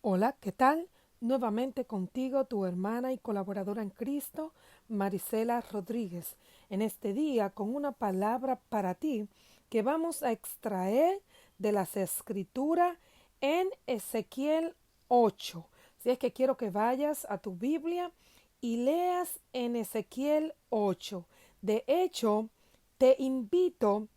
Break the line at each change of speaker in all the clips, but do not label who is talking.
Hola, ¿qué tal? Nuevamente contigo, tu hermana y colaboradora en Cristo, Marisela Rodríguez, en este día con una palabra para ti que vamos a extraer de las Escrituras en Ezequiel 8. Si es que quiero que vayas a tu Biblia y leas en Ezequiel 8. De hecho, te invito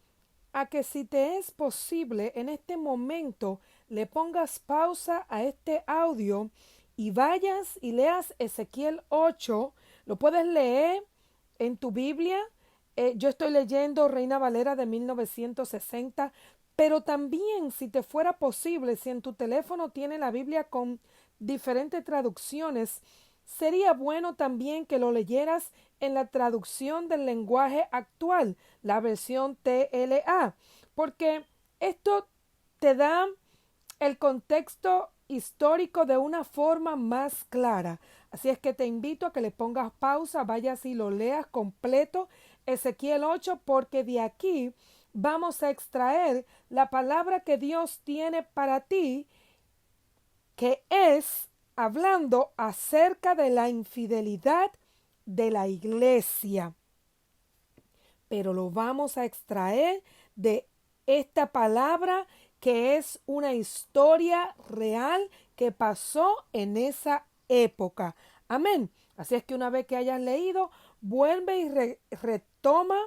a que si te es posible en este momento le pongas pausa a este audio y vayas y leas Ezequiel 8. Lo puedes leer en tu Biblia. Yo estoy leyendo Reina Valera de 1960, pero también si te fuera posible, si en tu teléfono tiene la Biblia con diferentes traducciones, sería bueno también que lo leyeras en la traducción del lenguaje actual, la versión TLA, porque esto te da el contexto histórico de una forma más clara. Así es que te invito a que le pongas pausa, vayas y lo leas completo, Ezequiel 8, porque de aquí vamos a extraer la palabra que Dios tiene para ti, que es hablando acerca de la infidelidad de la iglesia. Pero lo vamos a extraer de esta palabra que es una historia real que pasó en esa época. Amén. Así es que una vez que hayas leído, vuelve y retoma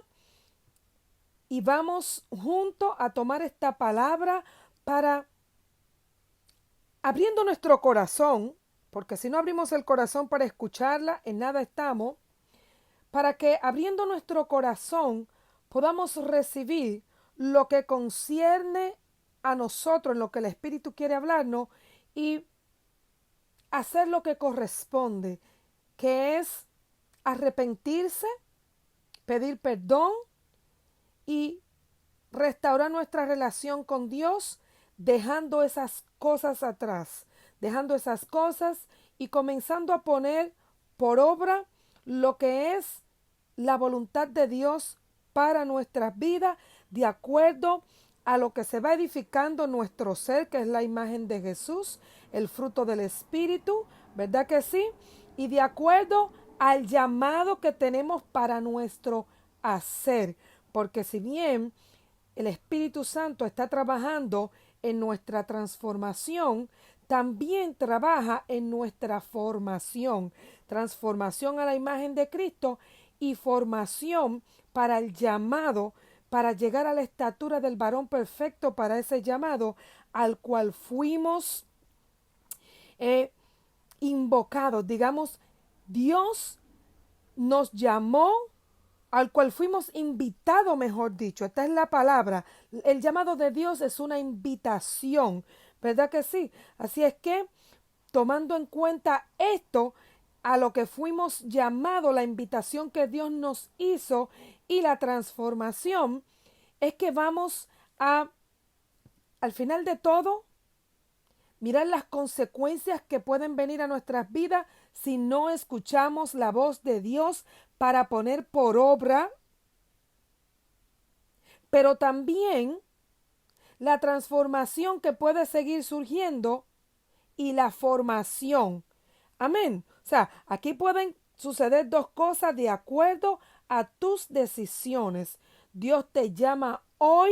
y vamos juntos a tomar esta palabra para abriendo nuestro corazón, porque si no abrimos el corazón para escucharla, en nada estamos, para que abriendo nuestro corazón podamos recibir lo que concierne a nosotros, en lo que el Espíritu quiere hablarnos y hacer lo que corresponde, que es arrepentirse, pedir perdón y restaurar nuestra relación con Dios, dejando esas cosas atrás, dejando esas cosas y comenzando a poner por obra lo que es la voluntad de Dios para nuestras vidas, de acuerdo a lo que se va edificando nuestro ser, que es la imagen de Jesús, el fruto del Espíritu, ¿verdad que sí? Y de acuerdo al llamado que tenemos para nuestro hacer, porque si bien el Espíritu Santo está trabajando en nuestra transformación, también trabaja en nuestra formación, transformación a la imagen de Cristo y formación para el llamado, para llegar a la estatura del varón perfecto, para ese llamado al cual fuimos eh, invocados. Digamos, Dios nos llamó, al cual fuimos invitados, mejor dicho. Esta es la palabra. El llamado de Dios es una invitación, ¿verdad que sí? Así es que, tomando en cuenta esto, a lo que fuimos llamados, la invitación que Dios nos hizo y la transformación, es que vamos a, al final de todo, mirar las consecuencias que pueden venir a nuestras vidas si no escuchamos la voz de Dios para poner por obra, pero también la transformación que puede seguir surgiendo y la formación. Amén. O sea, aquí pueden suceder dos cosas de acuerdo a tus decisiones. Dios te llama hoy,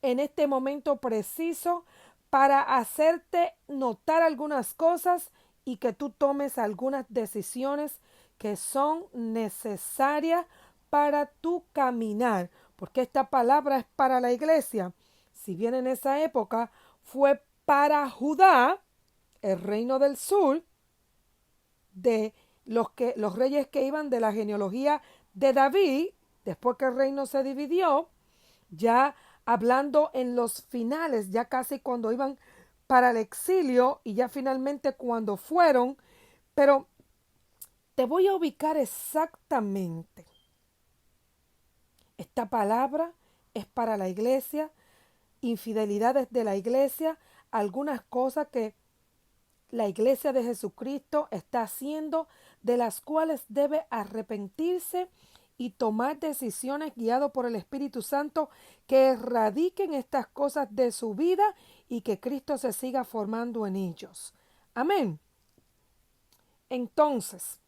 en este momento preciso, para hacerte notar algunas cosas y que tú tomes algunas decisiones que son necesarias para tu caminar, porque esta palabra es para la iglesia. Si bien en esa época fue para Judá, el reino del sur, de los reyes que iban de la genealogía de David, después que el reino se dividió, ya hablando en los finales, ya casi cuando iban para el exilio y ya finalmente cuando fueron, pero te voy a ubicar exactamente. Esta palabra es para la iglesia, infidelidades de la iglesia, algunas cosas que la iglesia de Jesucristo está haciendo, de las cuales debe arrepentirse y tomar decisiones guiado por el Espíritu Santo que erradiquen estas cosas de su vida y que Cristo se siga formando en ellos. Amén. Entonces,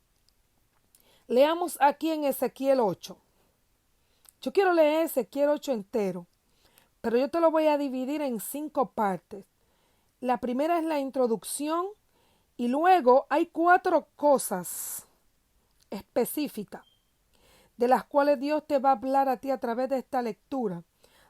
leamos aquí en Ezequiel 8. Yo quiero leer Ezequiel 8 entero, pero yo te lo voy a dividir en 5 partes. La primera es la introducción y luego hay 4 cosas específicas de las cuales Dios te va a hablar a ti a través de esta lectura.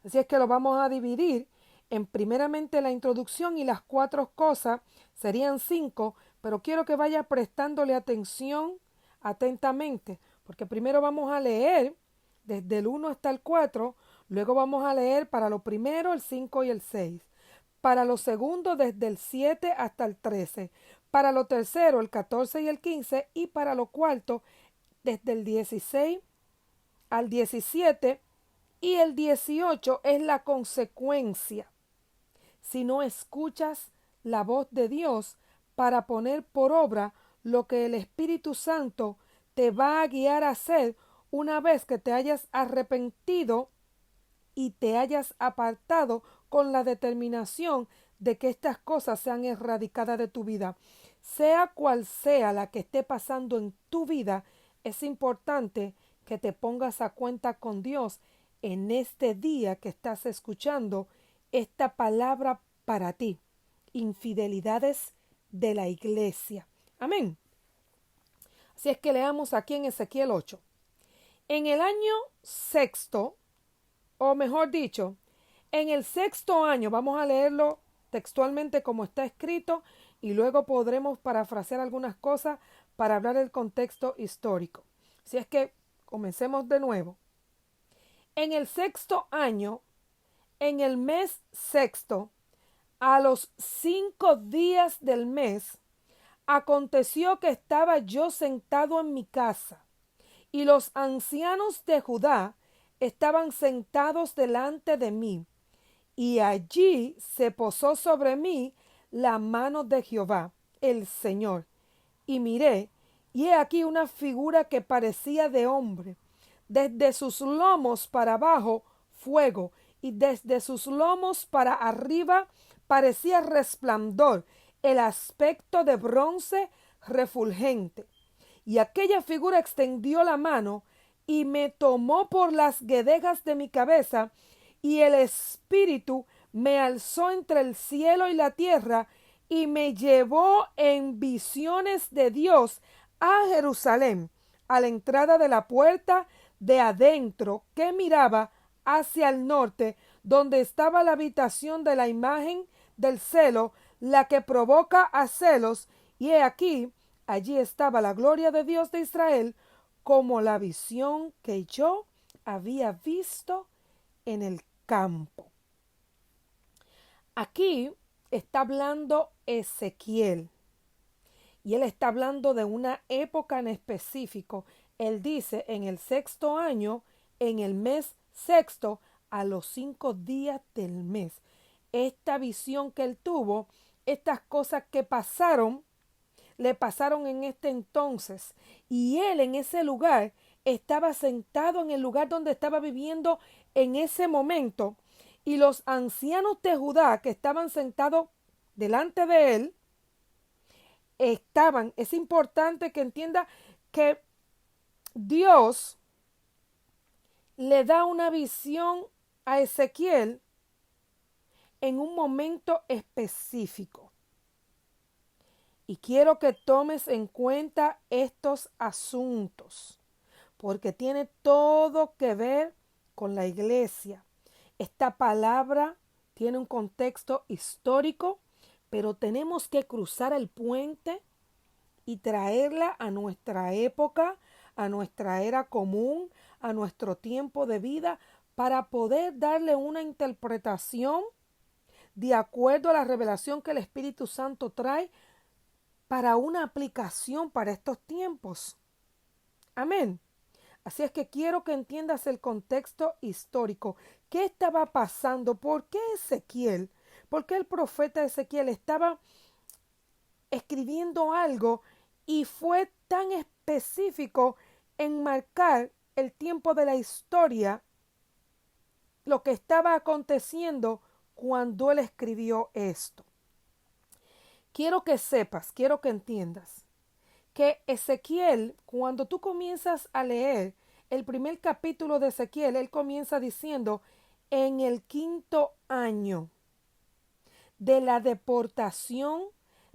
Así es que lo vamos a dividir en primeramente la introducción y las 4 cosas serían 5, pero quiero que vaya prestándole atención atentamente, porque primero vamos a leer desde el 1 hasta el 4, luego vamos a leer para lo primero el 5 y el 6, para lo segundo desde el 7 hasta el 13, para lo tercero el 14 y el 15 y para lo cuarto desde el 16 al 17 y el 18 es la consecuencia si no escuchas la voz de Dios para poner por obra lo que el Espíritu Santo te va a guiar a hacer una vez que te hayas arrepentido y te hayas apartado con la determinación de que estas cosas sean erradicadas de tu vida. Sea cual sea la que esté pasando en tu vida, es importante que te pongas a cuenta con Dios en este día que estás escuchando esta palabra para ti. Infidelidades de la iglesia. Amén. Así es que leamos aquí en Ezequiel 8. En el año sexto, o mejor dicho, en el sexto año, vamos a leerlo textualmente como está escrito y luego podremos parafrasear algunas cosas para hablar del contexto histórico. Si es que comencemos de nuevo. En el sexto año, en el mes sexto, a los 5 días del mes, aconteció que estaba yo sentado en mi casa, y los ancianos de Judá estaban sentados delante de mí, y allí se posó sobre mí la mano de Jehová, el Señor. Y miré, y he aquí una figura que parecía de hombre, desde sus lomos para abajo fuego, y desde sus lomos para arriba parecía resplandor, el aspecto de bronce refulgente. Y aquella figura extendió la mano y me tomó por las guedejas de mi cabeza, y el Espíritu me alzó entre el cielo y la tierra, y me llevó en visiones de Dios a Jerusalén, a la entrada de la puerta de adentro que miraba hacia el norte, donde estaba la habitación de la imagen del celo, la que provoca a celos, y he aquí, allí estaba la gloria de Dios de Israel, como la visión que yo había visto en el campo. Aquí está hablando Ezequiel, y él está hablando de una época en específico. Él dice en el sexto año, en el mes sexto, a los 5 días del mes. Esta visión que él tuvo, estas cosas que pasaron, le pasaron en este entonces. Y él en ese lugar estaba sentado en el lugar donde estaba viviendo en ese momento. Y los ancianos de Judá que estaban sentados delante de él, es importante que entienda que Dios le da una visión a Ezequiel en un momento específico. Y quiero que tomes en cuenta estos asuntos, porque tiene todo que ver con la iglesia. Esta palabra tiene un contexto histórico, pero tenemos que cruzar el puente y traerla a nuestra época, a nuestra era común, a nuestro tiempo de vida, para poder darle una interpretación de acuerdo a la revelación que el Espíritu Santo trae para una aplicación para estos tiempos. Amén. Así es que quiero que entiendas el contexto histórico. ¿Qué estaba pasando? ¿Por qué Ezequiel? ¿Por qué el profeta Ezequiel estaba escribiendo algo y fue tan específico en marcar el tiempo de la historia, lo que estaba aconteciendo cuando él escribió esto. Quiero que sepas, quiero que entiendas que Ezequiel, cuando tú comienzas a leer el primer capítulo de Ezequiel, él comienza diciendo, en el 5º año de la deportación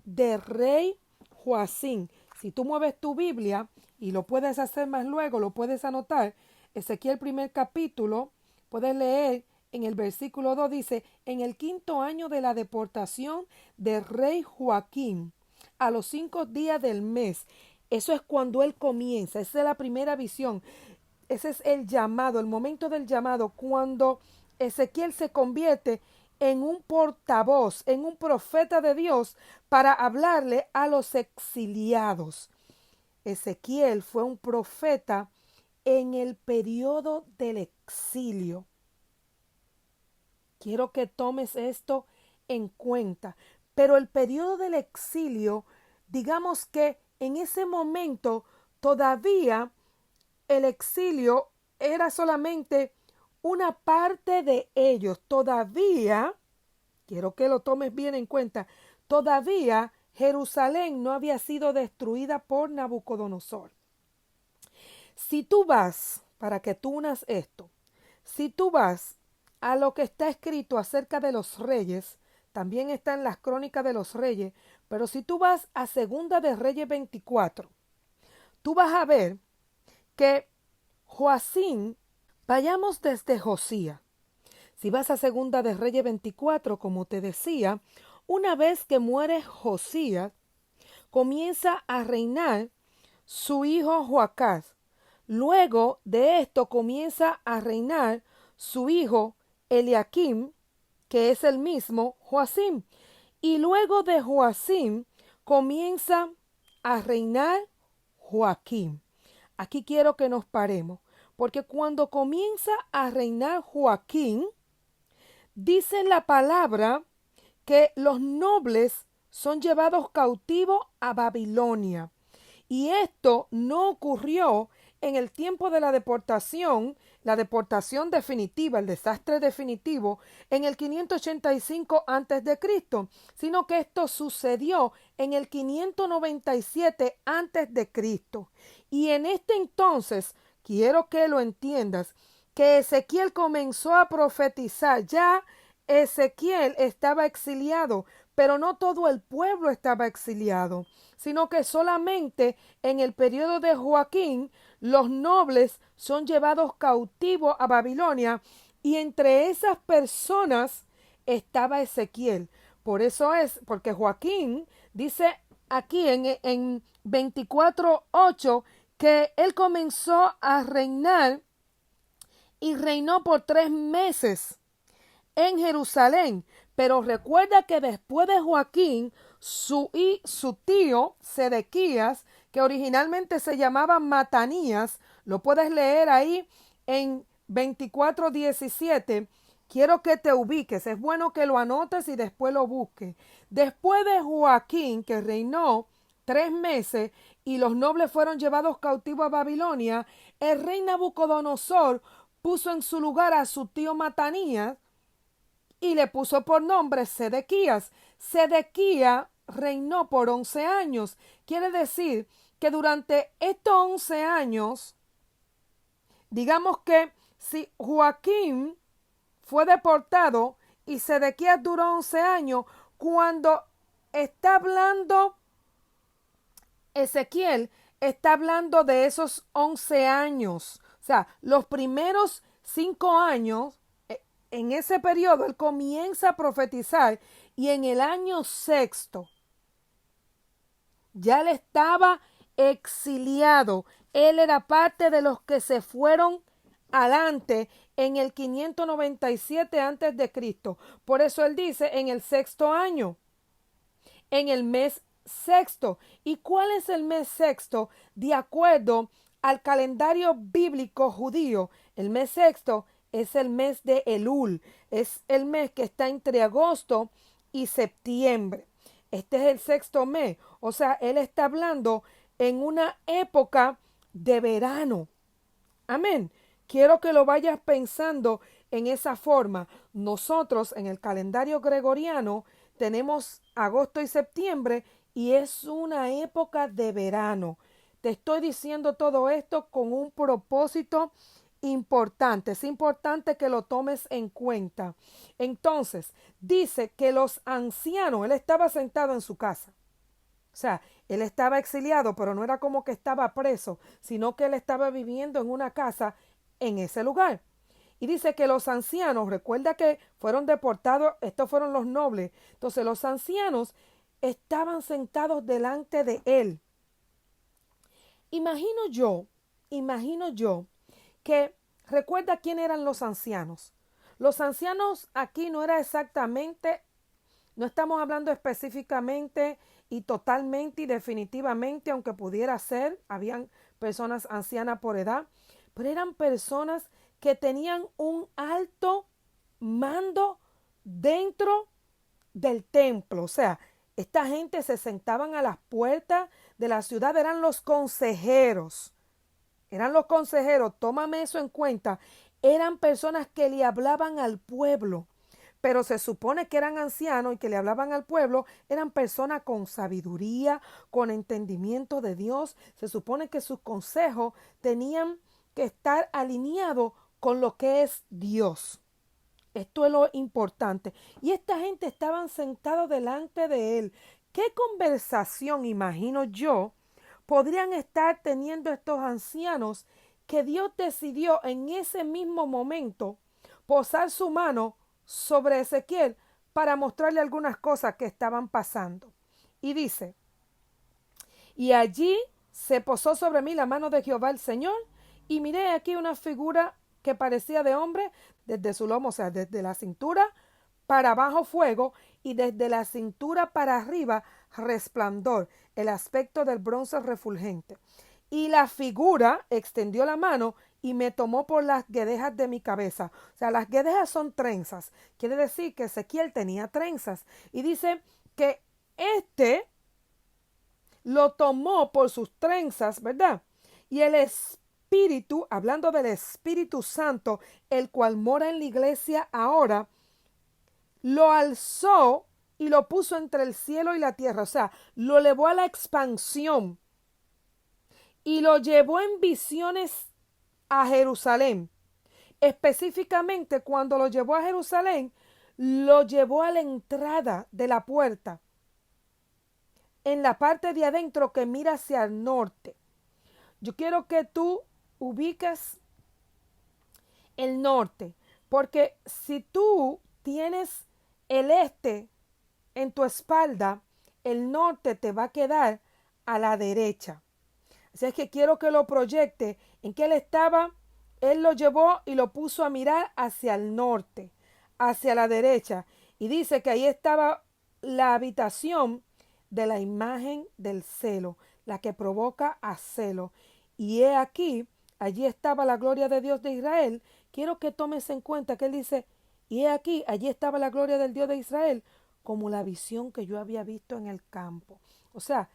del rey Joacim. Si tú mueves tu Biblia, y lo puedes hacer más luego, lo puedes anotar, Ezequiel primer capítulo, puedes leer en el versículo 2, dice, en el 5º año de la deportación del rey Joacim, a los 5 días del mes. Eso es cuando él comienza, esa es la primera visión, ese es el llamado, el momento del llamado, cuando Ezequiel se convierte en un portavoz, en un profeta de Dios para hablarle a los exiliados. Ezequiel fue un profeta en el periodo del exilio. Quiero que tomes esto en cuenta. Pero el periodo del exilio, digamos que en ese momento todavía el exilio era solamente una parte de ellos. Todavía, quiero que lo tomes bien en cuenta, todavía Jerusalén no había sido destruida por Nabucodonosor. Si tú vas, para que tú unas esto, si tú vas a lo que está escrito acerca de los reyes, también está en las crónicas de los reyes, pero si tú vas a Segunda de Reyes 24, tú vas a ver que Joacim, vayamos desde Josías. Si vas a Segunda de Reyes 24, como te decía, una vez que muere Josías, comienza a reinar su hijo Joacás. Luego de esto comienza a reinar su hijo Eliakim, que es el mismo Joacim. Y luego de Joacim comienza a reinar Joaquín. Aquí quiero que nos paremos, porque cuando comienza a reinar Joaquín, dice la palabra que los nobles son llevados cautivos a Babilonia. Y esto no ocurrió en el tiempo de la deportación definitiva, el desastre definitivo, en el 585 a.C., sino que esto sucedió en el 597 a.C. Y en este entonces, quiero que lo entiendas, que Ezequiel comenzó a profetizar. Ya Ezequiel estaba exiliado, pero no todo el pueblo estaba exiliado, sino que solamente en el periodo de Joaquín los nobles son llevados cautivos a Babilonia, y entre esas personas estaba Ezequiel. Por eso es, porque Joaquín dice aquí en 24:8 que él comenzó a reinar y reinó por 3 meses en Jerusalén. Pero recuerda que después de Joaquín, su tío Sedequías, que originalmente se llamaba Matanías, lo puedes leer ahí en 24:17. Quiero que te ubiques, es bueno que lo anotes y después lo busques. Después de Joaquín, que reinó 3 meses y los nobles fueron llevados cautivos a Babilonia, el rey Nabucodonosor puso en su lugar a su tío Matanías y le puso por nombre Sedequías. Sedequías reinó por 11 años. Quiere decir que durante estos 11 años, digamos que si Joaquín fue deportado y Sedequías duró 11 años, cuando está hablando Ezequiel, está hablando de esos 11 años. O sea, los primeros 5 años, en ese periodo, él comienza a profetizar, y en el año 6 ya él estaba exiliado. Él era parte de los que se fueron adelante en el 597 a.C. Por eso él dice en el 6º año, en el mes 6. ¿Y cuál es el mes 6? De acuerdo al calendario bíblico judío, el mes 6 es el mes de Elul, es el mes que está entre agosto y septiembre. Este es el 6º mes, o sea, él está hablando en una época de verano. Amén. Quiero que lo vayas pensando en esa forma. Nosotros en el calendario gregoriano tenemos agosto y septiembre y es una época de verano. Te estoy diciendo todo esto con un propósito importante. Es importante que lo tomes en cuenta. Entonces, dice que los ancianos, él estaba sentado en su casa. O sea, él estaba exiliado, pero no era como que estaba preso, sino que él estaba viviendo en una casa en ese lugar. Y dice que los ancianos, recuerda que fueron deportados, estos fueron los nobles. Entonces los ancianos estaban sentados delante de él. Imagino yo que recuerda quién eran los ancianos. Los ancianos aquí no era exactamente, no estamos hablando específicamente y totalmente y definitivamente, aunque pudiera ser, habían personas ancianas por edad, pero eran personas que tenían un alto mando dentro del templo. O sea, esta gente se sentaban a las puertas de la ciudad, eran los consejeros. Eran los consejeros, tómame eso en cuenta. Eran personas que le hablaban al pueblo, pero se supone que eran ancianos y que le hablaban al pueblo, eran personas con sabiduría, con entendimiento de Dios. Se supone que sus consejos tenían que estar alineados con lo que es Dios. Esto es lo importante. Y esta gente estaban sentados delante de él. ¿Qué conversación, imagino yo, podrían estar teniendo estos ancianos que Dios decidió en ese mismo momento posar su mano sobre Ezequiel para mostrarle algunas cosas que estaban pasando? Y dice, y allí se posó sobre mí la mano de Jehová el Señor, y miré aquí una figura que parecía de hombre, desde su lomo, o sea, desde la cintura para abajo fuego, y desde la cintura para arriba resplandor, el aspecto del bronce refulgente. Y la figura extendió la mano y me tomó por las guedejas de mi cabeza. O sea, las guedejas son trenzas. Quiere decir que Ezequiel tenía trenzas. Y dice que este lo tomó por sus trenzas, ¿verdad? Y el Espíritu, hablando del Espíritu Santo, el cual mora en la iglesia ahora, lo alzó y lo puso entre el cielo y la tierra. O sea, lo llevó a la expansión y lo llevó en visiones a Jerusalén. Específicamente, cuando lo llevó a Jerusalén, lo llevó a la entrada de la puerta, en la parte de adentro que mira hacia el norte. Yo quiero que tú ubiques el norte, porque si tú tienes el este en tu espalda, el norte te va a quedar a la derecha. Así es que quiero que lo proyecte en que él estaba. Él lo llevó y lo puso a mirar hacia el norte, hacia la derecha. Y dice que ahí estaba la habitación de la imagen del celo, la que provoca a celo. Y he aquí, allí estaba la gloria de Dios de Israel. Quiero que tomes en cuenta que él dice, y he aquí, allí estaba la gloria del Dios de Israel, como la visión que yo había visto en el campo. O sea,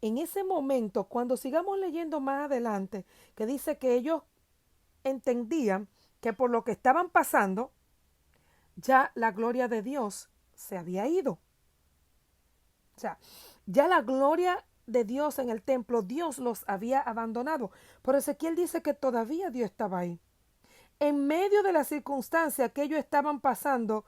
en ese momento, cuando sigamos leyendo más adelante, que dice que ellos entendían que por lo que estaban pasando, ya la gloria de Dios se había ido. O sea, ya la gloria de Dios en el templo, Dios los había abandonado. Pero Ezequiel dice que todavía Dios estaba ahí. En medio de la circunstancia que ellos estaban pasando,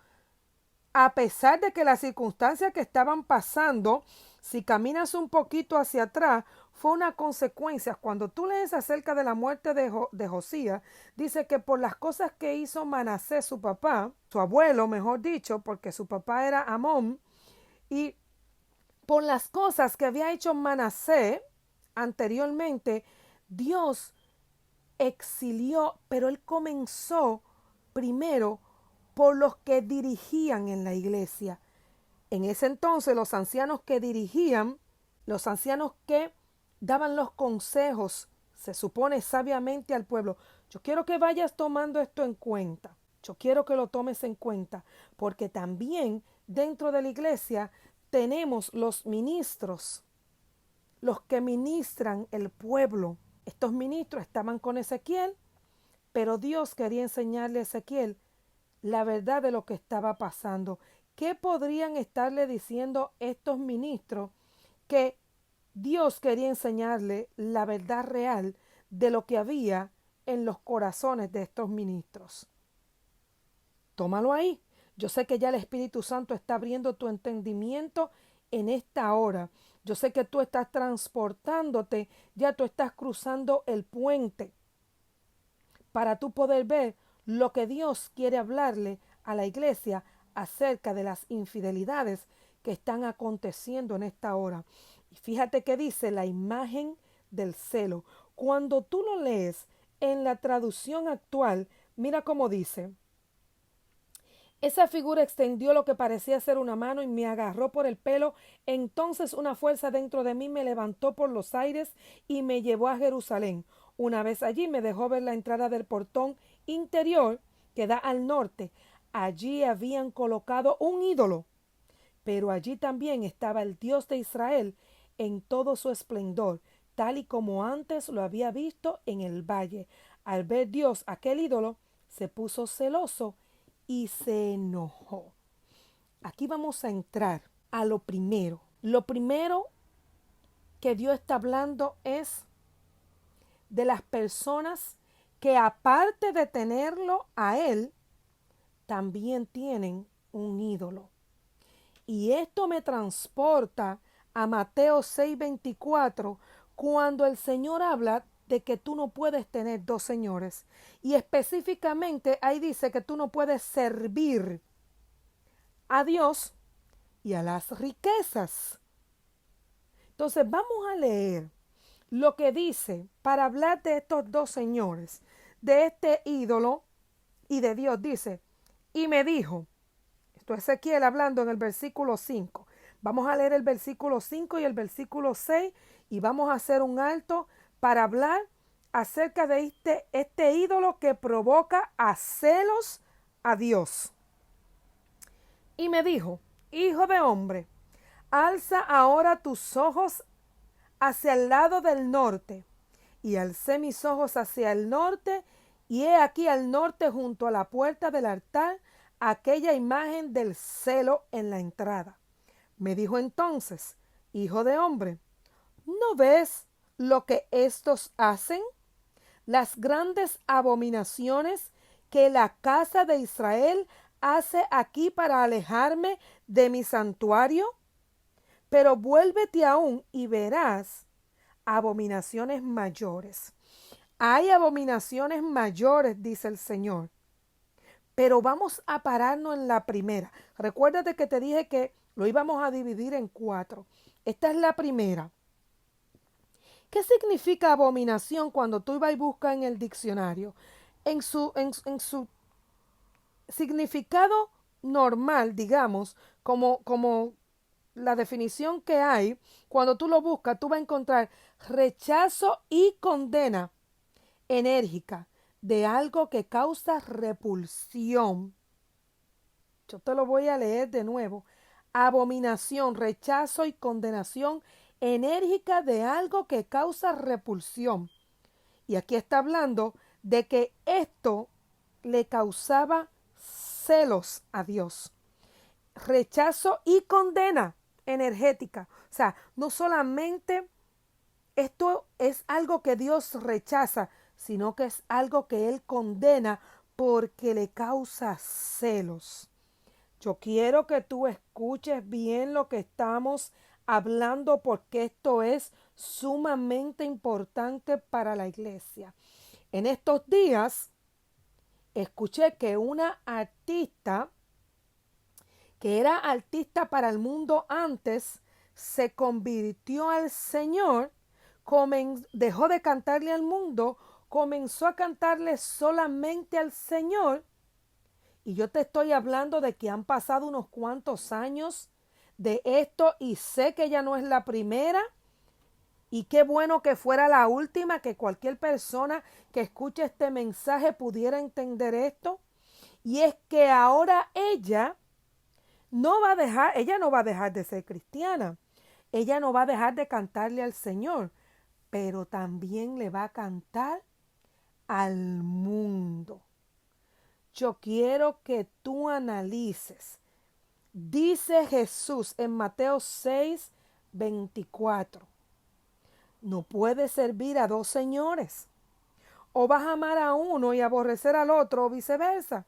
a pesar de que las circunstancias que estaban pasando, si caminas un poquito hacia atrás, fue una consecuencia. Cuando tú lees acerca de la muerte de Josías, dice que por las cosas que hizo Manasés, su papá, su abuelo, mejor dicho, porque su papá era Amón, y por las cosas que había hecho Manasés anteriormente, Dios exilió, pero él comenzó primero por los que dirigían en la iglesia. En ese entonces los ancianos que dirigían, los ancianos que daban los consejos, se supone sabiamente al pueblo. Yo quiero que vayas tomando esto en cuenta. Yo quiero que lo tomes en cuenta, porque también dentro de la iglesia tenemos los ministros, los que ministran el pueblo. Estos ministros estaban con Ezequiel, pero Dios quería enseñarle a Ezequiel la verdad de lo que estaba pasando. ¿Qué podrían estarle diciendo estos ministros? Que Dios quería enseñarle la verdad real de lo que había en los corazones de estos ministros. Tómalo ahí. Yo sé que ya el Espíritu Santo está abriendo tu entendimiento en esta hora. Yo sé que tú estás transportándote, ya tú estás cruzando el puente para tú poder ver lo que Dios quiere hablarle a la iglesia acerca de las infidelidades que están aconteciendo en esta hora. Y fíjate que dice la imagen del celo. Cuando tú lo lees en la traducción actual, mira cómo dice: esa figura extendió lo que parecía ser una mano y me agarró por el pelo. Entonces una fuerza dentro de mí me levantó por los aires y me llevó a Jerusalén. Una vez allí me dejó ver la entrada del portón interior que da al norte. Allí habían colocado un ídolo, pero allí también estaba el Dios de Israel en todo su esplendor, tal y como antes lo había visto en el valle. Al ver Dios aquel ídolo, se puso celoso y se enojó. Aquí vamos a entrar a lo primero. Lo primero que Dios está hablando es de las personas que, aparte de tenerlo a Él, también tienen un ídolo. Y esto me transporta a Mateo 6:24, cuando el Señor habla de que tú no puedes tener dos señores. Y específicamente ahí dice que tú no puedes servir a Dios y a las riquezas. Entonces vamos a leer lo que dice para hablar de estos dos señores, de este ídolo y de Dios. Dice: y me dijo, esto es Ezequiel hablando en el versículo 5. Vamos a leer el versículo 5 y el versículo 6 y vamos a hacer un alto para hablar acerca de este ídolo que provoca a celos a Dios. Y me dijo: hijo de hombre, alza ahora tus ojos hacia el lado del norte. Y alcé mis ojos hacia el norte, y he aquí al norte, junto a la puerta del altar, aquella imagen del celo en la entrada. Me dijo entonces: hijo de hombre, ¿no ves lo que estos hacen? Las grandes abominaciones que la casa de Israel hace aquí para alejarme de mi santuario. Pero vuélvete aún y verás abominaciones mayores. Hay abominaciones mayores, dice el Señor. Pero vamos a pararnos en la primera. Recuérdate que te dije que lo íbamos a dividir en 4. Esta es la primera. ¿Qué significa abominación cuando tú ibas y buscas en el diccionario? En su significado normal, digamos, como la definición que hay, cuando tú lo buscas, tú vas a encontrar rechazo y condena enérgica de algo que causa repulsión. Yo te lo voy a leer de nuevo. Abominación, rechazo y condenación enérgica de algo que causa repulsión. Y aquí está hablando de que esto le causaba celos a Dios. Rechazo y condena energética. O sea, no solamente esto es algo que Dios rechaza, sino que es algo que Él condena porque le causa celos. Yo quiero que tú escuches bien lo que estamos hablando, porque esto es sumamente importante para la iglesia. En estos días escuché que una artista que era artista para el mundo antes, se convirtió al Señor, dejó de cantarle al mundo, comenzó a cantarle solamente al Señor. Y yo te estoy hablando de que han pasado unos cuantos años de esto y sé que ya no es la primera. Y qué bueno que fuera la última, que cualquier persona que escuche este mensaje pudiera entender esto. Y es que ahora ella no va a dejar de ser cristiana. Ella no va a dejar de cantarle al Señor, pero también le va a cantar al mundo. yo quiero que tú analices. Dice Jesús en Mateo 6:24. No puedes servir a dos señores. O vas a amar a uno y aborrecer al otro o viceversa.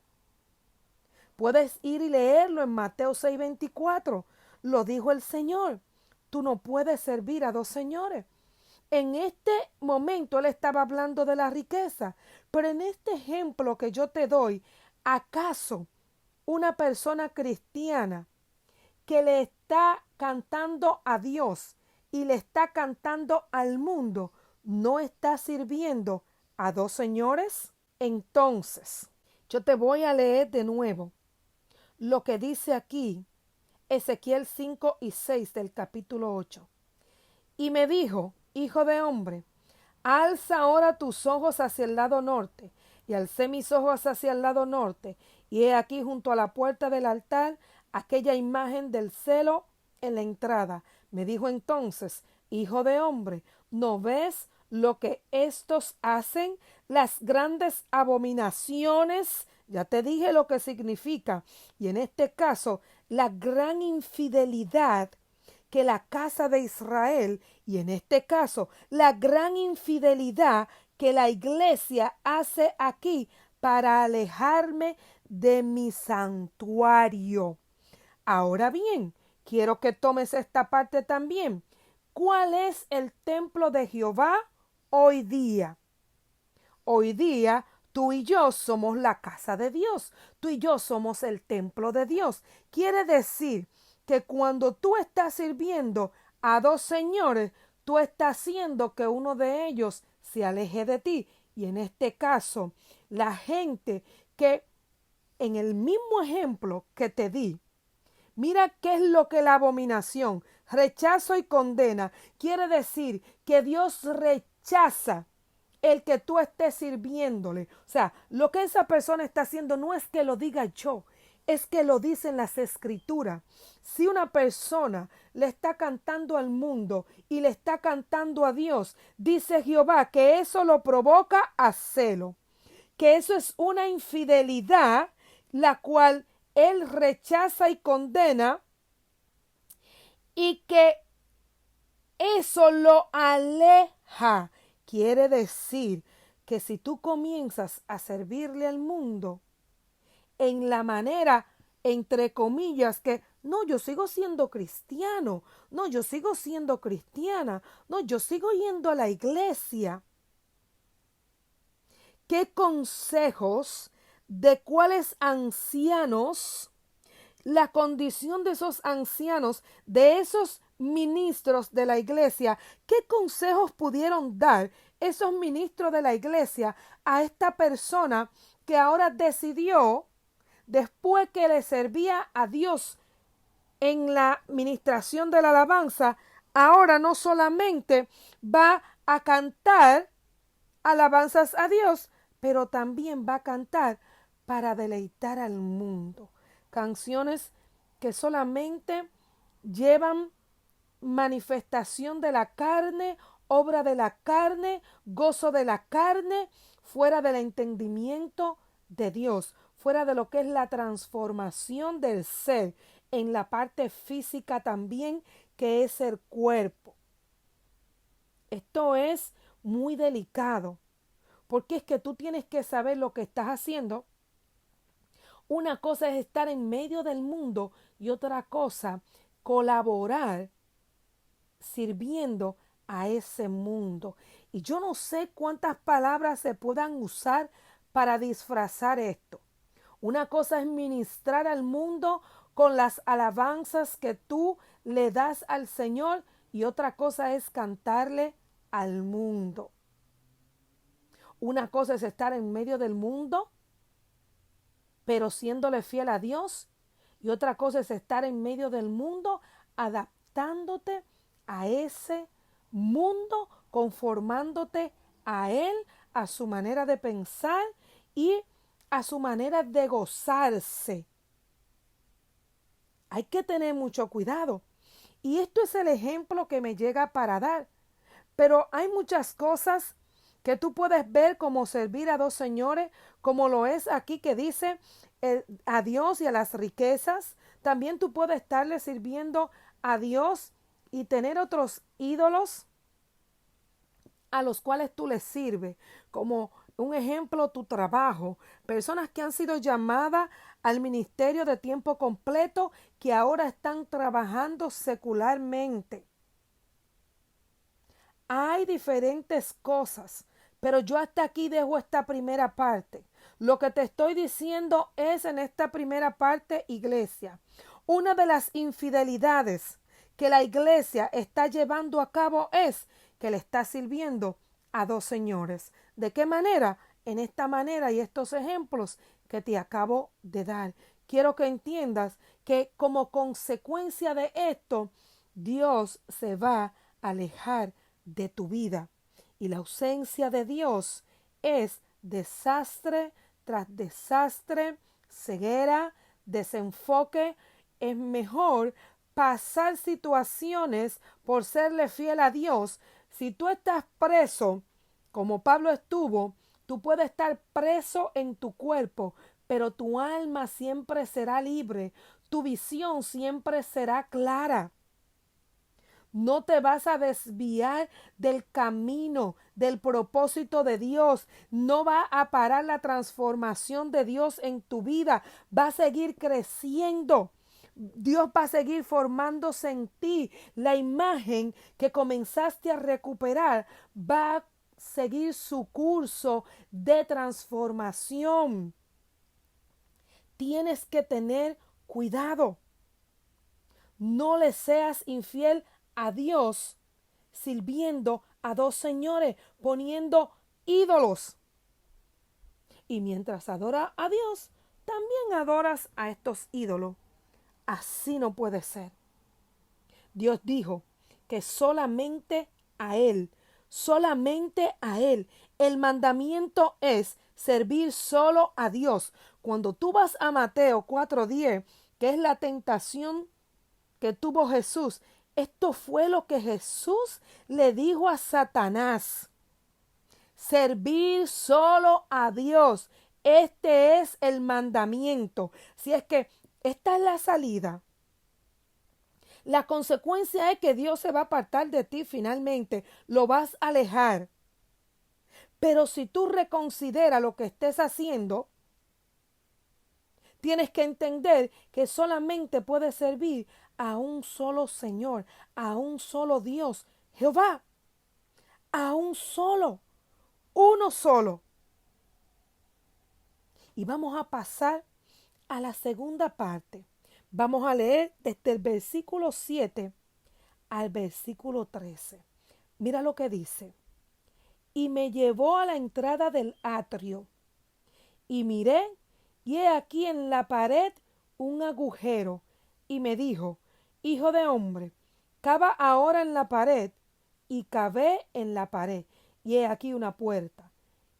Puedes ir y leerlo en Mateo 6:24. Lo dijo el Señor. Tú no puedes servir a dos señores. En este momento él estaba hablando de la riqueza, pero en este ejemplo que yo te doy, ¿acaso una persona cristiana que le está cantando a Dios y le está cantando al mundo no está sirviendo a dos señores? Entonces, yo te voy a leer de nuevo lo que dice aquí Ezequiel 5:6 del capítulo 8. Y me dijo, hijo de hombre, alza ahora tus ojos hacia el lado norte. Y alcé mis ojos hacia el lado norte, y he aquí junto a la puerta del altar aquella imagen del celo en la entrada. Me dijo entonces, hijo de hombre, ¿no ves lo que estos hacen? Las grandes abominaciones, ya te dije lo que significa, y en este caso, la gran infidelidad que la casa de Israel, y en este caso la gran infidelidad que la iglesia hace aquí para alejarme de mi santuario. Ahora bien, quiero que tomes esta parte también. ¿Cuál es el templo de Jehová hoy día? Hoy día tú y yo somos la casa de Dios. Tú y yo somos el templo de Dios. Quiere decir que cuando tú estás sirviendo a dos señores, tú estás haciendo que uno de ellos se aleje de ti. Y en este caso, la gente que en el mismo ejemplo que te di, mira qué es lo que la abominación, rechazo y condena, quiere decir que Dios rechaza el que tú estés sirviéndole. O sea, lo que esa persona está haciendo no es que lo diga yo, es que lo dicen las escrituras. Si una persona le está cantando al mundo y le está cantando a Dios, dice Jehová que eso lo provoca a celo, que eso es una infidelidad la cual él rechaza y condena, y que eso lo aleja. Quiere decir que si tú comienzas a servirle al mundo en la manera, entre comillas, que no, yo sigo siendo cristiano, no, yo sigo siendo cristiana, no, yo sigo yendo a la iglesia. ¿Qué consejos de cuáles ancianos, la condición de esos ancianos, de esos ministros de la iglesia, qué consejos pudieron dar esos ministros de la iglesia a esta persona que ahora decidió, después que le servía a Dios en la ministración de la alabanza, ahora no solamente va a cantar alabanzas a Dios, pero también va a cantar para deleitar al mundo? Canciones que solamente llevan manifestación de la carne, obra de la carne, gozo de la carne, fuera del entendimiento de Dios, fuera de lo que es la transformación del ser en la parte física también, que es el cuerpo. Esto es muy delicado, porque es que tú tienes que saber lo que estás haciendo. Una cosa es estar en medio del mundo y otra cosa, colaborar sirviendo a ese mundo. Y yo no sé cuántas palabras se puedan usar para disfrazar esto. Una cosa es ministrar al mundo con las alabanzas que tú le das al Señor, y otra cosa es cantarle al mundo. Una cosa es estar en medio del mundo, pero siéndole fiel a Dios, y otra cosa es estar en medio del mundo adaptándote a ese mundo, conformándote a él, a su manera de pensar y a su manera de gozarse. Hay que tener mucho cuidado. Y esto es el ejemplo que me llega para dar. Pero hay muchas cosas que tú puedes ver como servir a dos señores, como lo es aquí que dice a Dios y a las riquezas. También tú puedes estarle sirviendo a Dios y tener otros ídolos a los cuales tú les sirves, como un ejemplo, tu trabajo, personas que han sido llamadas al ministerio de tiempo completo que ahora están trabajando secularmente. Hay diferentes cosas, pero yo hasta aquí dejo esta primera parte. Lo que te estoy diciendo es en esta primera parte, iglesia, una de las infidelidades que la iglesia está llevando a cabo es que le está sirviendo a dos señores. ¿De qué manera? En esta manera y estos ejemplos que te acabo de dar. Quiero que entiendas que como consecuencia de esto, Dios se va a alejar de tu vida. Y la ausencia de Dios es desastre tras desastre, ceguera, desenfoque. Es mejor pasar situaciones por serle fiel a Dios. Si tú estás preso, como Pablo estuvo, tú puedes estar preso en tu cuerpo, pero tu alma siempre será libre, tu visión siempre será clara. No te vas a desviar del camino, del propósito de Dios. No va a parar la transformación de Dios en tu vida. Va a seguir creciendo. Dios va a seguir formándose en ti. La imagen que comenzaste a recuperar va a seguir su curso de transformación. Tienes que tener cuidado. No le seas infiel a Dios sirviendo a dos señores, poniendo ídolos. Y mientras adoras a Dios, también adoras a estos ídolos. Así no puede ser. Dios dijo que solamente a Él, el mandamiento es servir solo a Dios. Cuando tú vas a Mateo 4:10, que es la tentación que tuvo Jesús, esto fue lo que Jesús le dijo a Satanás. Servir solo a Dios. Este es el mandamiento. Si es que esta es la salida. La consecuencia es que Dios se va a apartar de ti finalmente. Lo vas a alejar. Pero si tú reconsideras lo que estés haciendo, tienes que entender que solamente puedes servir a un solo Señor, a un solo Dios, Jehová, a un solo, uno solo. Y vamos a pasar a la segunda parte. Vamos a leer desde el versículo 7 al versículo 13. Mira lo que dice. Y me llevó a la entrada del atrio, y miré, y he aquí en la pared un agujero, y me dijo, hijo de hombre, cava ahora en la pared, y cavé en la pared, y he aquí una puerta.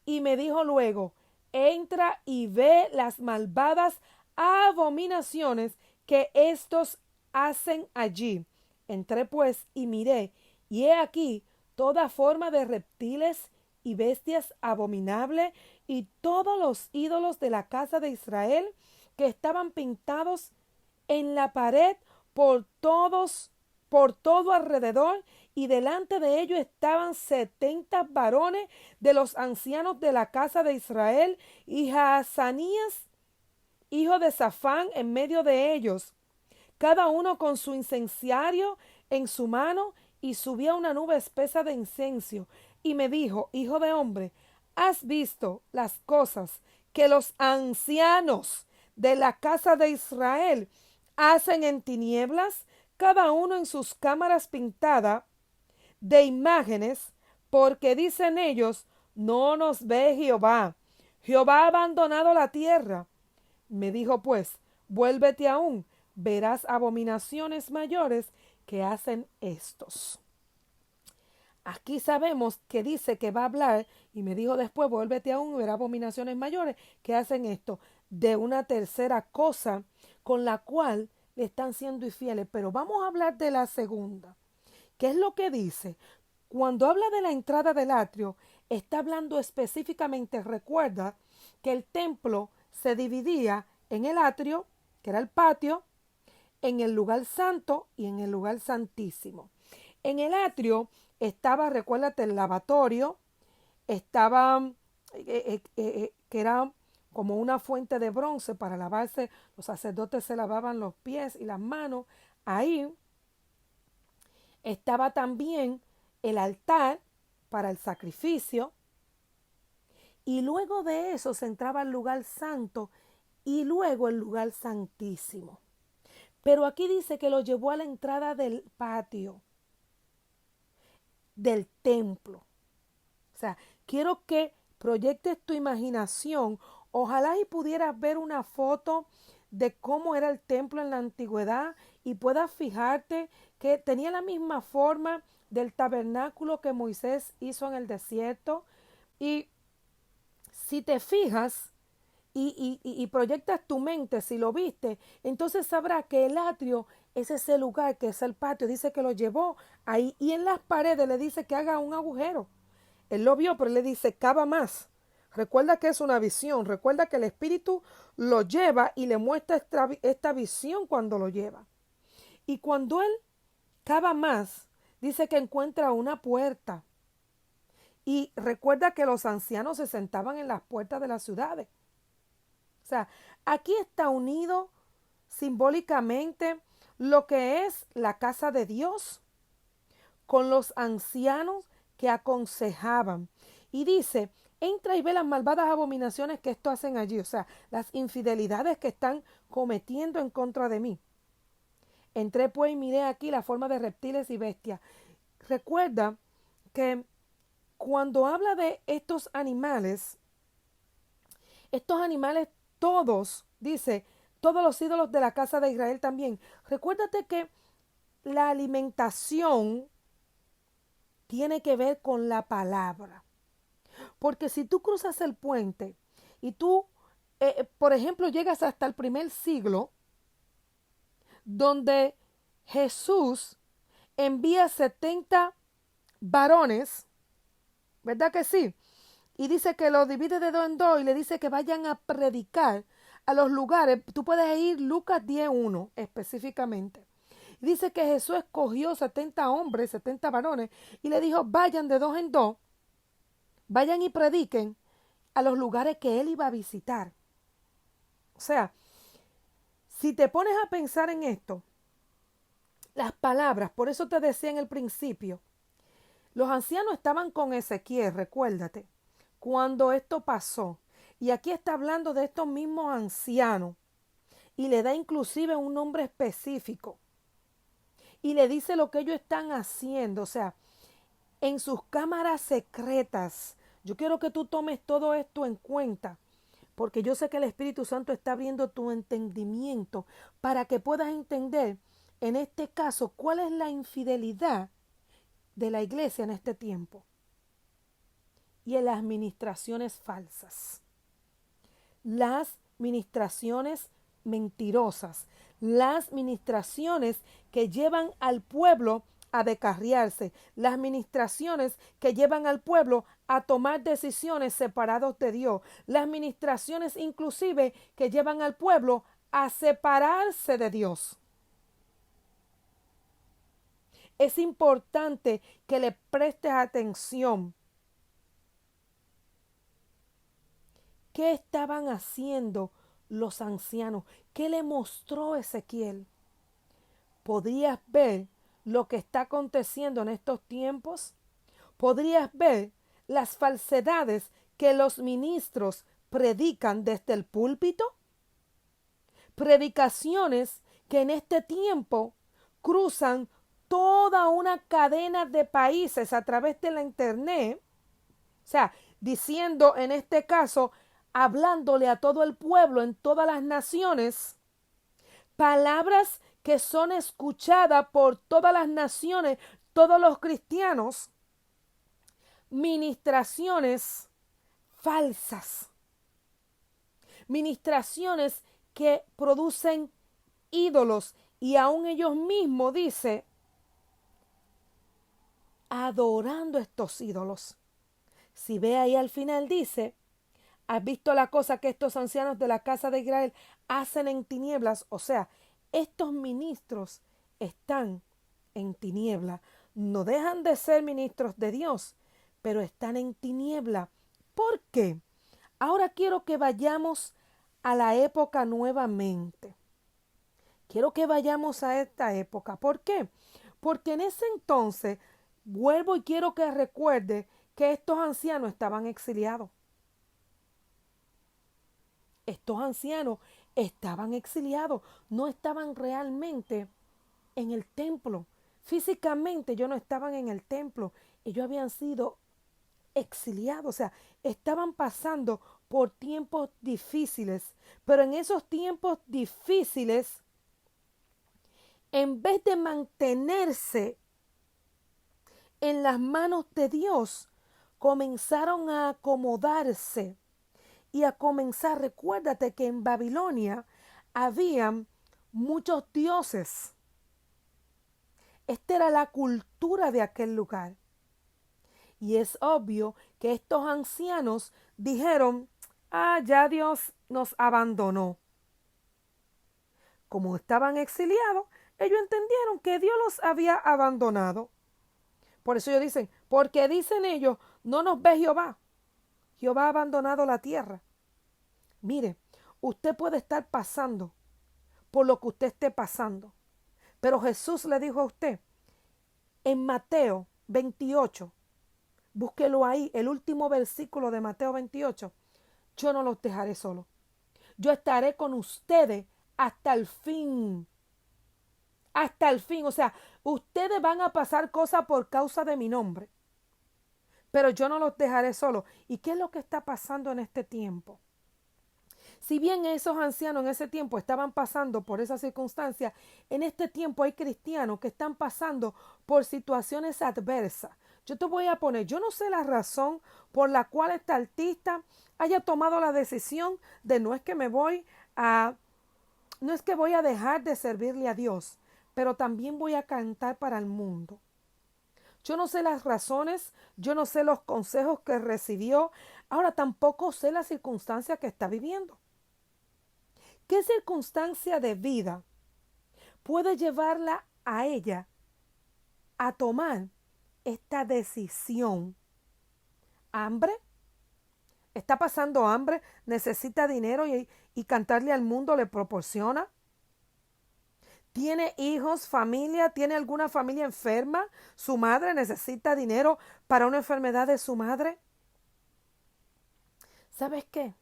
Y me dijo luego, entra y ve las malvadas abominaciones que éstos hacen allí. Entré pues y miré, y he aquí toda forma de reptiles y bestias abominables y todos los ídolos de la casa de Israel que estaban pintados en la pared por todo alrededor, y delante de ellos estaban 70 varones de los ancianos de la casa de Israel, y Jaazanías, hijo de Safán, en medio de ellos, cada uno con su incenciario en su mano, y subía una nube espesa de incienso. Y me dijo, hijo de hombre, ¿has visto las cosas que los ancianos de la casa de Israel hacen en tinieblas, cada uno en sus cámaras pintadas de imágenes? Porque dicen ellos, no nos ve Jehová. Jehová ha abandonado la tierra. Me dijo pues, vuélvete aún, verás abominaciones mayores que hacen estos. Aquí sabemos que dice que va a hablar, y me dijo después, vuélvete aún, verás abominaciones mayores que hacen esto, de una tercera cosa con la cual le están siendo infieles. Pero vamos a hablar de la segunda. ¿Qué es lo que dice? Cuando habla de la entrada del atrio, está hablando específicamente, recuerda, que el templo se dividía en el atrio, que era el patio, en el lugar santo y en el lugar santísimo. En el atrio estaba, recuérdate, el lavatorio, estaba, que era como una fuente de bronce para lavarse, los sacerdotes se lavaban los pies y las manos. Ahí estaba también el altar para el sacrificio, y luego de eso se entraba al lugar santo y luego el lugar santísimo. Pero aquí dice que lo llevó a la entrada del patio, del templo. O sea, quiero que proyectes tu imaginación. Ojalá y pudieras ver una foto de cómo era el templo en la antigüedad y puedas fijarte que tenía la misma forma del tabernáculo que Moisés hizo en el desierto. Y si te fijas y proyectas tu mente, si lo viste, entonces sabrás que el atrio es ese lugar que es el patio. Dice que lo llevó ahí y en las paredes le dice que haga un agujero. Él lo vio, pero él le dice, cava más. Recuerda que es una visión. Recuerda que el Espíritu lo lleva y le muestra esta visión cuando lo lleva. Y cuando él cava más, dice que encuentra una puerta. Y recuerda que los ancianos se sentaban en las puertas de las ciudades. O sea, aquí está unido simbólicamente lo que es la casa de Dios con los ancianos que aconsejaban. Y dice, entra y ve las malvadas abominaciones que estos hacen allí, o sea, las infidelidades que están cometiendo en contra de mí. Entré pues y miré aquí la forma de reptiles y bestias. Recuerda que cuando habla de estos animales todos, dice, todos los ídolos de la casa de Israel también. Recuérdate que la alimentación tiene que ver con la palabra. Porque si tú cruzas el puente y tú, por ejemplo, llegas hasta el primer siglo, donde Jesús envía 70 varones, ¿verdad que sí? Y dice que lo divide de dos en dos y le dice que vayan a predicar a los lugares. Tú puedes ir Lucas 10:1 específicamente. Dice que Jesús escogió 70 hombres, 70 varones, y le dijo, vayan de dos en dos, vayan y prediquen a los lugares que él iba a visitar. O sea, si te pones a pensar en esto, las palabras, por eso te decía en el principio, los ancianos estaban con Ezequiel, recuérdate, cuando esto pasó. Y aquí está hablando de estos mismos ancianos y le da inclusive un nombre específico. Y le dice lo que ellos están haciendo, o sea, en sus cámaras secretas. Yo quiero que tú tomes todo esto en cuenta, porque yo sé que el Espíritu Santo está abriendo tu entendimiento para que puedas entender, en este caso, cuál es la infidelidad de la iglesia en este tiempo y en las ministraciones falsas, las ministraciones mentirosas, las ministraciones que llevan al pueblo a descarriarse, las ministraciones que llevan al pueblo a tomar decisiones separados de Dios, las ministraciones inclusive que llevan al pueblo a separarse de Dios. Es importante que le prestes atención. ¿Qué estaban haciendo los ancianos? ¿Qué le mostró Ezequiel? ¿Podrías ver lo que está aconteciendo en estos tiempos? ¿Podrías ver las falsedades que los ministros predican desde el púlpito? Predicaciones que en este tiempo cruzan toda una cadena de países a través de la internet, o sea, diciendo en este caso, hablándole a todo el pueblo en todas las naciones, palabras que son escuchadas por todas las naciones, todos los cristianos, ministraciones falsas, ministraciones que producen ídolos y aún ellos mismos, dice, adorando estos ídolos. Si ve ahí al final dice, ¿Has visto la cosa que estos ancianos de la casa de Israel hacen en tinieblas? O sea, estos ministros están en tiniebla. No dejan de ser ministros de Dios, pero están en tiniebla. ¿Por qué? Ahora quiero que vayamos a la época nuevamente. Quiero que vayamos a esta época. ¿Por qué? Porque en ese entonces, vuelvo y quiero que recuerde que estos ancianos estaban exiliados. Estos ancianos estaban exiliados, no estaban realmente en el templo. Físicamente ellos no estaban en el templo, ellos habían sido exiliados, o sea, estaban pasando por tiempos difíciles, pero en esos tiempos difíciles, en vez de mantenerse en las manos de Dios, comenzaron a acomodarse y a comenzar. Recuérdate que en Babilonia habían muchos dioses. Esta era la cultura de aquel lugar. Y es obvio que estos ancianos dijeron, ya Dios nos abandonó. Como estaban exiliados, ellos entendieron que Dios los había abandonado. Por eso ellos dicen, porque dicen ellos, no nos ve Jehová. Jehová ha abandonado la tierra. Mire, usted puede estar pasando por lo que usted esté pasando. Pero Jesús le dijo a usted, en Mateo 28, búsquelo ahí, el último versículo de Mateo 28, yo no los dejaré solos. Yo estaré con ustedes hasta el fin. Hasta el fin. O sea, ustedes van a pasar cosas por causa de mi nombre. Pero yo no los dejaré solos. ¿Y qué es lo que está pasando en este tiempo? Si bien esos ancianos en ese tiempo estaban pasando por esa circunstancia, en este tiempo hay cristianos que están pasando por situaciones adversas. Yo te voy a poner, yo no sé la razón por la cual este artista haya tomado la decisión de no es que voy a dejar de servirle a Dios, pero también voy a cantar para el mundo. Yo no sé las razones, yo no sé los consejos que recibió, ahora tampoco sé la circunstancia que está viviendo. ¿Qué circunstancia de vida puede llevarla a ella a tomar esta decisión? ¿Hambre? ¿Está pasando hambre? ¿Necesita dinero y cantarle al mundo le proporciona? ¿Tiene hijos, familia? ¿Tiene alguna familia enferma? ¿Su madre necesita dinero para una enfermedad de su madre? ¿Sabes qué?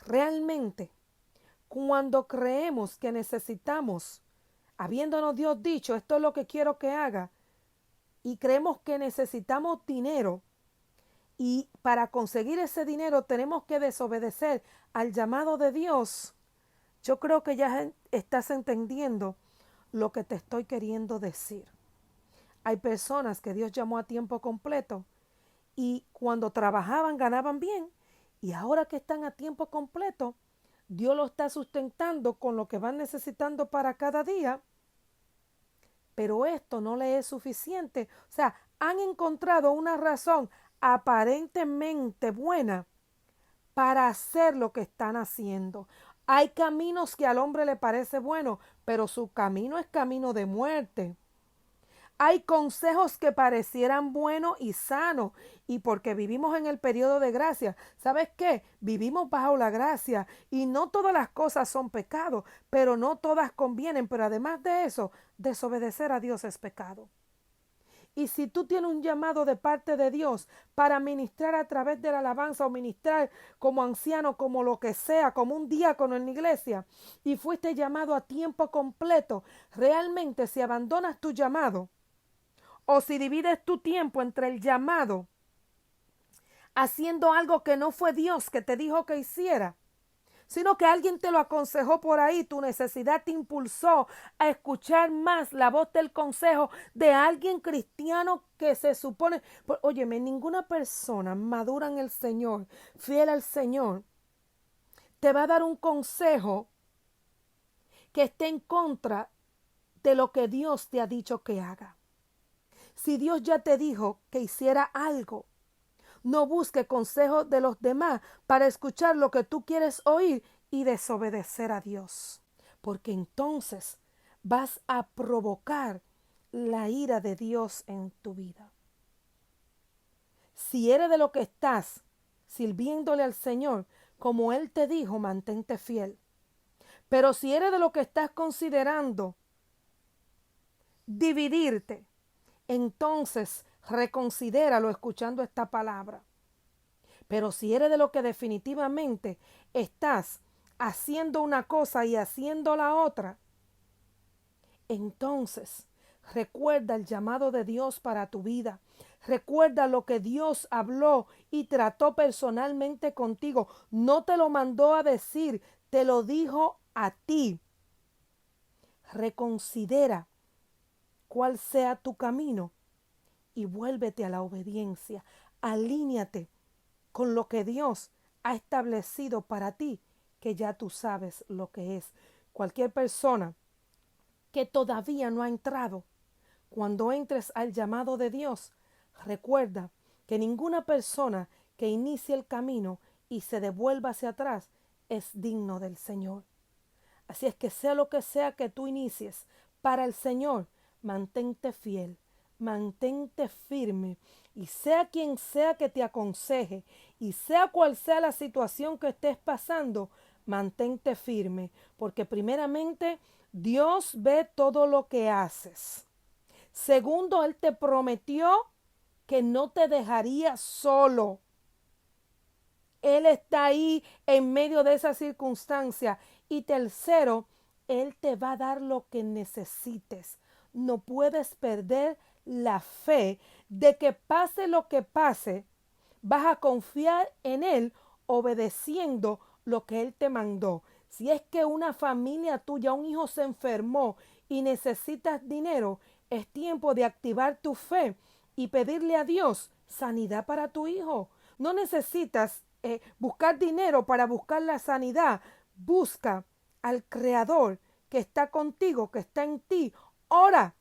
Realmente, cuando creemos que necesitamos, habiéndonos Dios dicho, esto es lo que quiero que haga, y creemos que necesitamos dinero, y para conseguir ese dinero tenemos que desobedecer al llamado de Dios, yo creo que ya estás entendiendo lo que te estoy queriendo decir. Hay personas que Dios llamó a tiempo completo y cuando trabajaban ganaban bien, y ahora que están a tiempo completo, Dios lo está sustentando con lo que van necesitando para cada día, pero esto no le es suficiente. O sea, han encontrado una razón aparentemente buena para hacer lo que están haciendo. Hay caminos que al hombre le parece bueno, pero su camino es camino de muerte. Hay consejos que parecieran buenos y sanos, y porque vivimos en el periodo de gracia, ¿sabes qué? Vivimos bajo la gracia y no todas las cosas son pecado, pero no todas convienen, pero además de eso, desobedecer a Dios es pecado. Y si tú tienes un llamado de parte de Dios para ministrar a través de la alabanza o ministrar como anciano, como lo que sea, como un diácono en la iglesia, y fuiste llamado a tiempo completo, realmente si abandonas tu llamado, o si divides tu tiempo entre el llamado, haciendo algo que no fue Dios que te dijo que hiciera, sino que alguien te lo aconsejó por ahí, tu necesidad te impulsó a escuchar más la voz del consejo de alguien cristiano que se supone, óyeme, ninguna persona madura en el Señor, fiel al Señor, te va a dar un consejo que esté en contra de lo que Dios te ha dicho que haga. Si Dios ya te dijo que hiciera algo, No busques consejos de los demás para escuchar lo que tú quieres oír y desobedecer a Dios. Porque entonces vas a provocar la ira de Dios en tu vida. Si eres de lo que estás sirviéndole al Señor, como Él te dijo, mantente fiel. Pero si eres de lo que estás considerando dividirte, entonces reconsidéralo escuchando esta palabra. Pero si eres de lo que definitivamente estás haciendo una cosa y haciendo la otra, entonces recuerda el llamado de Dios para tu vida. Recuerda lo que Dios habló y trató personalmente contigo. No te lo mandó a decir, te lo dijo a ti. Reconsidera cuál sea tu camino y vuélvete a la obediencia. Alíñate con lo que Dios ha establecido para ti, que ya tú sabes lo que es. Cualquier persona que todavía no ha entrado, cuando entres al llamado de Dios, recuerda que ninguna persona que inicie el camino y se devuelva hacia atrás es digno del Señor. Así es que sea lo que sea que tú inicies para el Señor, mantente fiel, mantente firme, y sea quien sea que te aconseje y sea cual sea la situación que estés pasando, mantente firme, porque primeramente Dios ve todo lo que haces. Segundo, Él te prometió que no te dejaría solo. Él está ahí en medio de esa circunstancia. Y tercero, Él te va a dar lo que necesites. No puedes perder la fe de que pase lo que pase, vas a confiar en Él obedeciendo lo que Él te mandó. Si es que una familia tuya, un hijo se enfermó y necesitas dinero, es tiempo de activar tu fe y pedirle a Dios sanidad para tu hijo. No necesitas buscar dinero para buscar la sanidad. Busca al Creador que está contigo, que está en ti. Ora.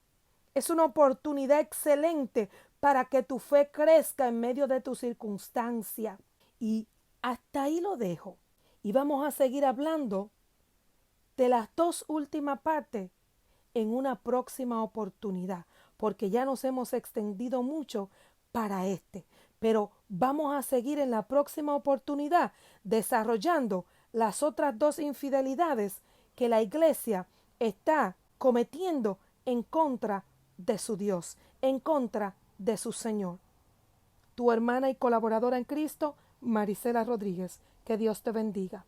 Es una oportunidad excelente para que tu fe crezca en medio de tu circunstancia. Y hasta ahí lo dejo. Y vamos a seguir hablando de las dos últimas partes en una próxima oportunidad, porque ya nos hemos extendido mucho para este. Pero vamos a seguir en la próxima oportunidad desarrollando las otras dos infidelidades que la iglesia está cometiendo en contra de su Dios, en contra de su Señor. Tu hermana y colaboradora en Cristo, Marisela Rodríguez. Que Dios te bendiga.